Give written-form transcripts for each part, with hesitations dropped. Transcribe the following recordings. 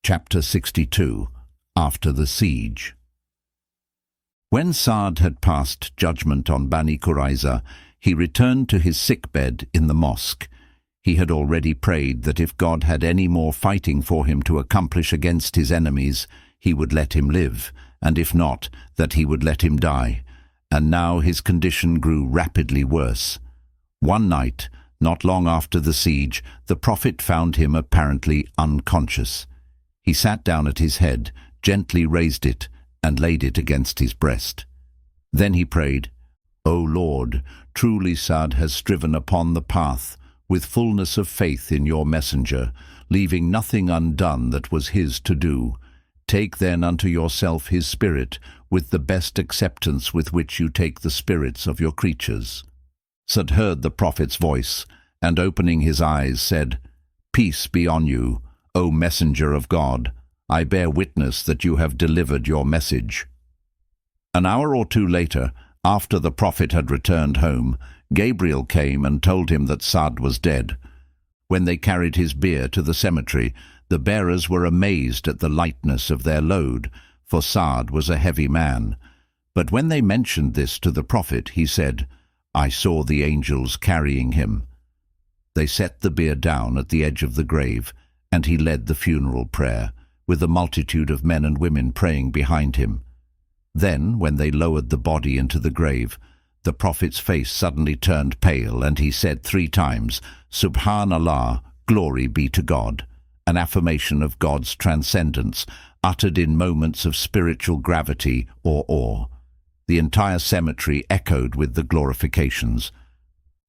Chapter 62. After the Siege. When Sa'd had passed judgment on Bani Qurayza, he returned to his sickbed in the mosque. He had already prayed that if God had any more fighting for him to accomplish against his enemies, he would let him live, and if not, that he would let him die. And now his condition grew rapidly worse. One night, not long after the siege, the Prophet found him apparently unconscious. He sat down at his head, gently raised it, and laid it against his breast. Then he prayed, "O Lord, truly Sa'd has striven upon the path, with fullness of faith in your messenger, leaving nothing undone that was his to do. Take then unto yourself his spirit, with the best acceptance with which you take the spirits of your creatures." Sa'd heard the Prophet's voice, and opening his eyes said, "Peace be on you, O messenger of God. I bear witness that you have delivered your message." An hour or two later, after the Prophet had returned home, Gabriel came and told him that Sa'd was dead. When they carried his bier to the cemetery, the bearers were amazed at the lightness of their load, for Sa'd was a heavy man. But when they mentioned this to the Prophet, he said, "I saw the angels carrying him." They set the bier down at the edge of the grave, and he led the funeral prayer, with a multitude of men and women praying behind him. Then, when they lowered the body into the grave, the Prophet's face suddenly turned pale, and he said 3 times, "Subhanallah, glory be to God," an affirmation of God's transcendence, uttered in moments of spiritual gravity or awe. The entire cemetery echoed with the glorifications.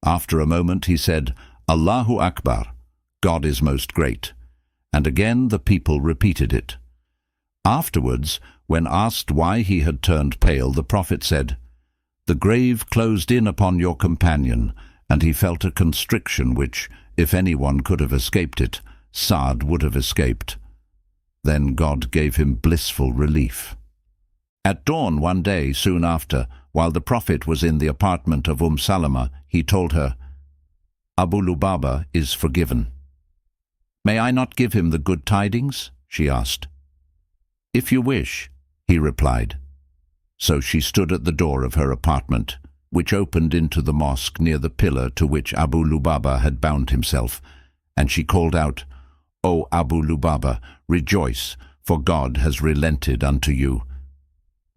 After a moment he said, "Allahu Akbar, God is most great." And again the people repeated it. Afterwards, when asked why he had turned pale, the Prophet said, "The grave closed in upon your companion, and he felt a constriction which, if anyone could have escaped it, Sa'd would have escaped." Then God gave him blissful relief. At dawn one day soon after, while the Prophet was in the apartment of Salama, he told her, "Abu Lubaba is forgiven." "May I not give him the good tidings?" she asked. "If you wish," he replied. So she stood at the door of her apartment, which opened into the mosque near the pillar to which Abu Lubaba had bound himself, and she called out, "O Abu Lubaba, rejoice, for God has relented unto you."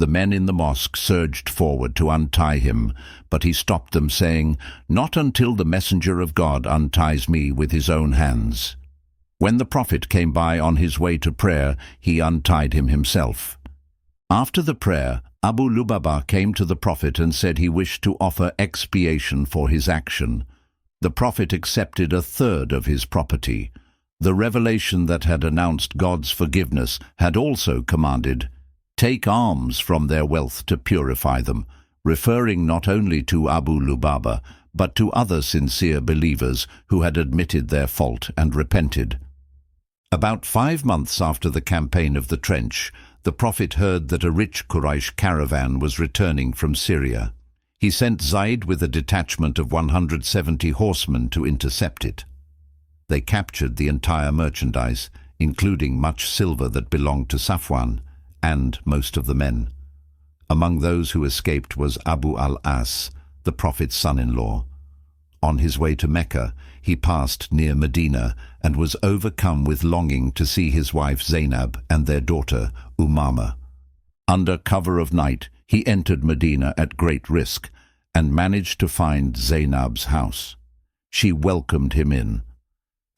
The men in the mosque surged forward to untie him, but he stopped them, saying, "Not until the messenger of God unties me with his own hands." When the Prophet came by on his way to prayer, he untied him himself. After the prayer, Abu Lubaba came to the Prophet and said he wished to offer expiation for his action. The Prophet accepted 1/3 of his property. The revelation that had announced God's forgiveness had also commanded, "Take alms from their wealth to purify them," referring not only to Abu Lubaba, but to other sincere believers who had admitted their fault and repented. About 5 months after the campaign of the Trench, the Prophet heard that a rich Quraysh caravan was returning from Syria. He sent Zayd with a detachment of 170 horsemen to intercept it. They captured the entire merchandise, including much silver that belonged to Safwan, and most of the men. Among those who escaped was Abu al-As, the Prophet's son-in-law. On his way to Mecca, he passed near Medina and was overcome with longing to see his wife Zainab and their daughter Umama. Under cover of night, he entered Medina at great risk and managed to find Zainab's house. She welcomed him in.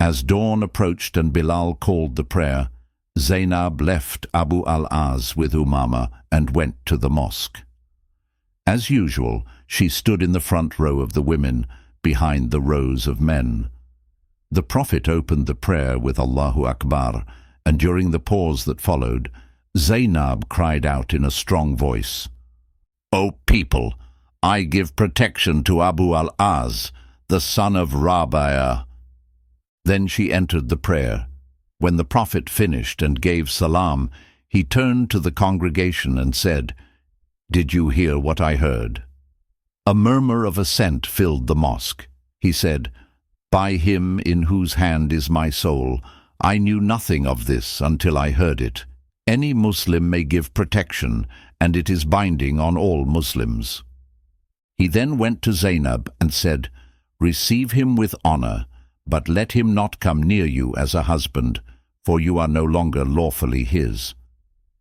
As dawn approached and Bilal called the prayer, Zainab left Abu al-Az with Umama and went to the mosque. As usual, she stood in the front row of the women, behind the rows of men. The Prophet opened the prayer with Allahu Akbar, and during the pause that followed, Zainab cried out in a strong voice, "O people, I give protection to Abu al-Az, the son of Rabi'ah." Then she entered the prayer. When the Prophet finished and gave salam, he turned to the congregation and said, "Did you hear what I heard?" A murmur of assent filled the mosque. He said, "By him in whose hand is my soul, I knew nothing of this until I heard it. Any Muslim may give protection, and it is binding on all Muslims." He then went to Zainab and said, "Receive him with honor, but let him not come near you as a husband, for you are no longer lawfully his."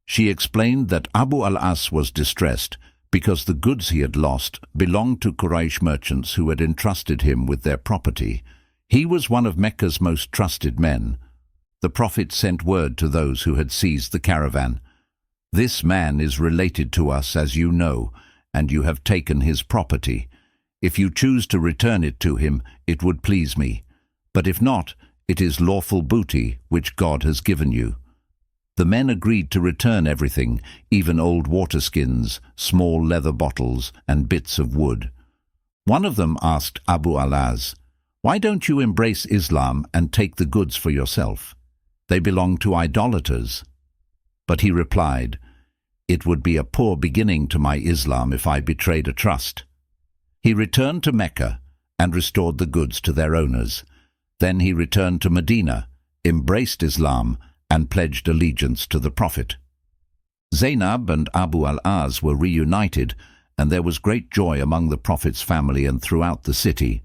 She explained that Abu al-As was distressed because the goods he had lost belonged to Quraysh merchants who had entrusted him with their property. He was one of Mecca's most trusted men. The Prophet sent word to those who had seized the caravan, "This man is related to us, as you know, and you have taken his property. If you choose to return it to him, it would please me. But if not, it is lawful booty which God has given you." The men agreed to return everything, even old waterskins, small leather bottles, and bits of wood. One of them asked Abu al-As, "Why don't you embrace Islam and take the goods for yourself? They belong to idolaters." But he replied, "It would be a poor beginning to my Islam if I betrayed a trust." He returned to Mecca and restored the goods to their owners. Then he returned to Medina, embraced Islam, and pledged allegiance to the Prophet. Zainab and Abu al-As were reunited, and there was great joy among the Prophet's family and throughout the city.